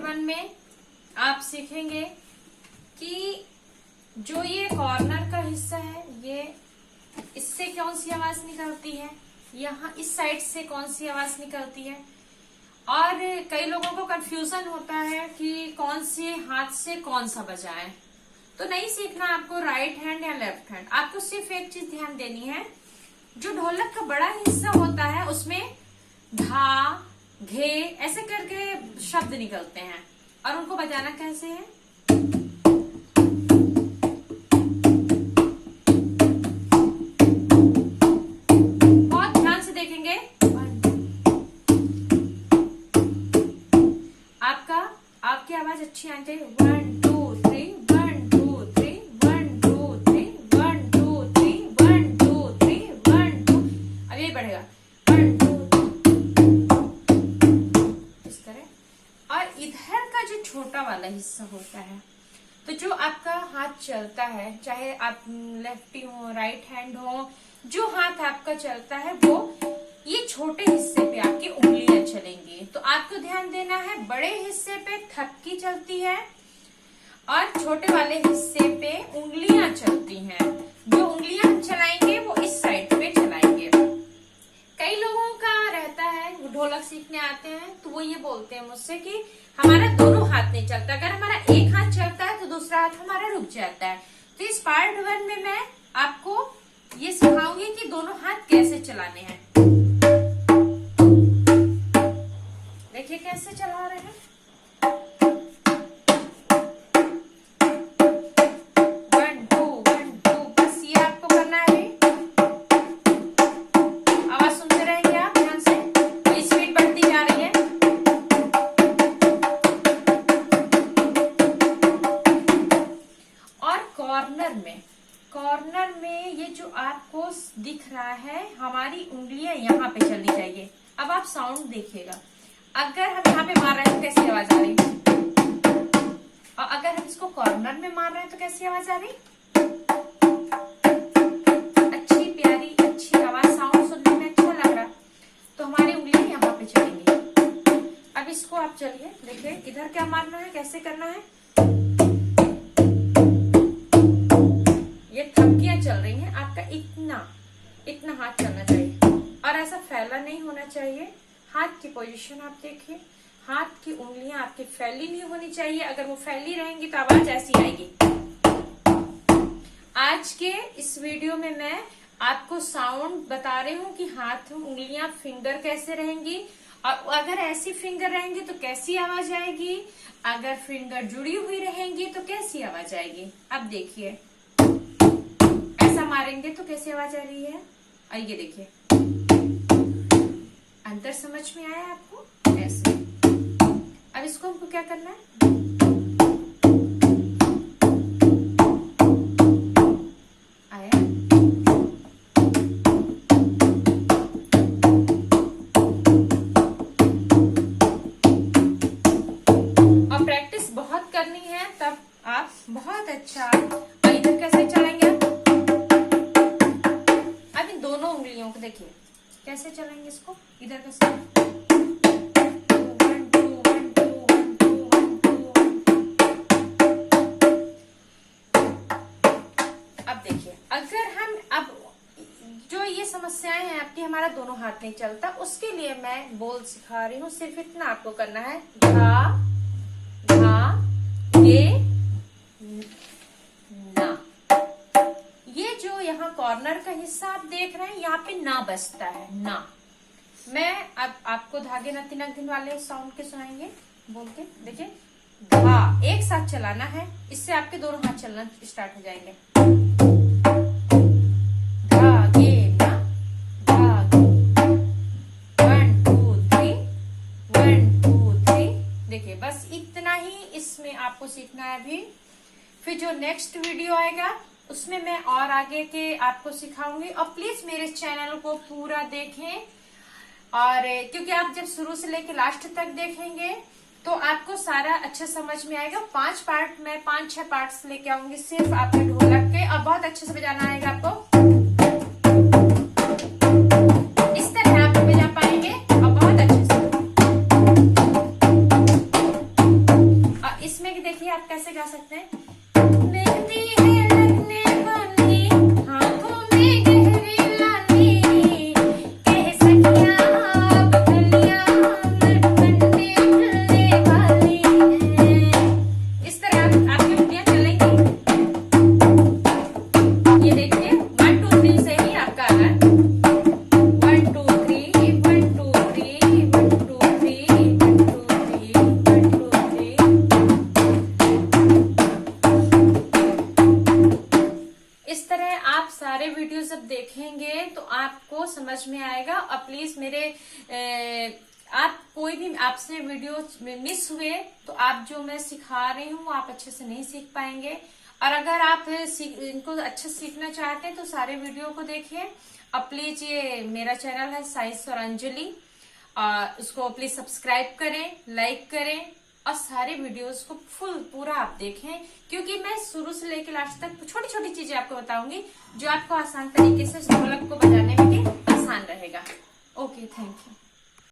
1 में आप सीखेंगे कि जो ये कॉर्नर का हिस्सा है, ये इससे कौन सी आवाज निकलती है, यहाँ इस साइड से कौन सी आवाज निकलती है। और कई लोगों को कंफ्यूजन होता है कि कौन से हाथ से कौन सा बजाएं। तो नहीं सीखना आपको राइट हैंड या लेफ्ट हैंड, आपको सिर्फ एक चीज ध्यान देनी है, जो ढोलक का बड़ा हिस्सा होता है उसमें धा, घे ऐसे करके शब्द निकलते हैं और उनको बजाना कैसे है। बहुत ध्यान से देखेंगे, आपकी आवाज अच्छी आनी चाहिए। 1 2 3 1 2 3 1 2 3 1 2 3 1 2 3 1 2। अब यही बढ़ेगा 1 2 इस तरह। और इधर का जो छोटा वाला हिस्सा होता है, तो जो आपका हाथ चलता है, चाहे आप लेफ्टी हो राइट हैंड हो, जो हाथ आपका चलता है वो ये छोटे हिस्से पे आपकी उंगलियां चलेंगी। तो आपको ध्यान देना है, बड़े हिस्से पे थपकी चलती है और छोटे वाले हिस्से पे उंगलियां चलती हैं। जो उंगलियां चलाएंगे वो इस साइड पे चलाएंगे। कई लोगों का रहता है, वो ढोलक सीखने आते हैं तो वो ये बोलते हैं मुझसे कि हमारा दोनों हाथ नहीं चलता, अगर हमारा एक हाथ चलता है तो दूसरा हाथ हमारा रुक जाता है। तो इस पार्ट 1 में मैं आपको ये सिखाऊंगी कि दोनों हाथ कैसे चलाने हैं। देखिए कैसे चला रहे हैं। 1 2 1 2, बस ये आपको करना है। आवाज सुनते रहेंगे आप ध्यान से, तो स्पीड बढ़ती जा रही है। और कॉर्नर में ये जो आपको दिख रहा है, हमारी उंगलियां यहाँ पे चलनी चाहिए। अब आप साउंड देखिएगा, अगर हम यहाँ पे मार रहे हैं तो कैसी आवाज आ रही, और अगर हम इसको कॉर्नर में मार रहे हैं तो कैसी आवाज आ रही। अच्छी प्यारी अच्छी आवाज, साउंड सुनने में अच्छा लग रहा, तो हमारी उंगलियां यहाँ पे चलेंगी। अब इसको आप चलिए देखिए, इधर क्या मारना है, कैसे करना है। ये थपकियां चल रही हैं, आपका इतना हाथ चलना चाहिए और ऐसा फैला नहीं होना चाहिए। हाथ की पोजीशन आप देखिए, हाथ की उंगलियां आपकी फैली नहीं होनी चाहिए। अगर वो फैली रहेंगी तो आवाज ऐसी आएगी। आज के इस वीडियो में मैं आपको साउंड बता रही हूँ कि हाथ उंगलियां फिंगर कैसे रहेंगी, और अगर ऐसी फिंगर रहेंगी तो कैसी आवाज आएगी, अगर फिंगर जुड़ी हुई रहेंगी तो कैसी आवाज आएगी। अब देखिए, ऐसा मारेंगे तो कैसी आवाज आ रही है, और ये देखिए अंतर समझ में आया आपको। ऐसे अब इसको हमको क्या करना है, आया। और प्रैक्टिस बहुत करनी है, तब आप बहुत अच्छा। और इधर कैसे चलाएंगे आप, अब इन दोनों उंगलियों को देखिए कैसे चलाएंगे इसको, इधर कैसे। 1 2 1 2 1 2 1 2। अब देखिए, अगर हम अब जो ये समस्याएं हैं आपकी, हमारा दोनों हाथ नहीं चलता, उसके लिए मैं बोल सिखा रही हूँ। सिर्फ इतना आपको करना है, धा धा ये ना। ये जो यहाँ कॉर्नर का हिस्सा आप देख रहे हैं, यहाँ पे ना बजता है, ना। मैं अब आपको धागे नथी नगधिन वाले साउंड के सुनाएंगे बोल के। देखिए, धा एक साथ चलाना है, इससे आपके दोनों हाथ चलना स्टार्ट हो जाएंगे। धागे ना, धागे 1 2 3 1 2 3। देखिए बस इतना ही इसमें आपको सीखना है अभी। फिर जो नेक्स्ट वीडियो आएगा उसमें मैं और आगे के आपको सिखाऊंगी। और प्लीज मेरे चैनल को पूरा देखें, और क्योंकि आप जब शुरू से लेके लास्ट तक देखेंगे तो आपको सारा अच्छा समझ में आएगा। 5 पार्ट में 5-6 पार्ट्स लेके आऊंगी सिर्फ आपके ढोलक के, और बहुत अच्छे से बजाना आएगा आपको। इस तरह आप बजा पाएंगे और बहुत अच्छे से। तो आपको समझ में आएगा। और प्लीज मेरे आप कोई भी आपसे वीडियो मिस हुए तो आप जो मैं सिखा रही हूँ वो आप अच्छे से नहीं सीख पाएंगे। और अगर आप इनको अच्छे से सीखना चाहते हैं तो सारे वीडियो को देखिए। और प्लीज ये मेरा चैनल है साइंस और अंजलि, उसको प्लीज सब्सक्राइब करें, लाइक करें और सारे वीडियोस को पूरा आप देखें, क्योंकि मैं शुरू से लेकर लास्ट तक छोटी छोटी चीजें आपको बताऊंगी जो आपको आसान तरीके से ढोलक को बजाने में भी आसान रहेगा। Okay, thank you.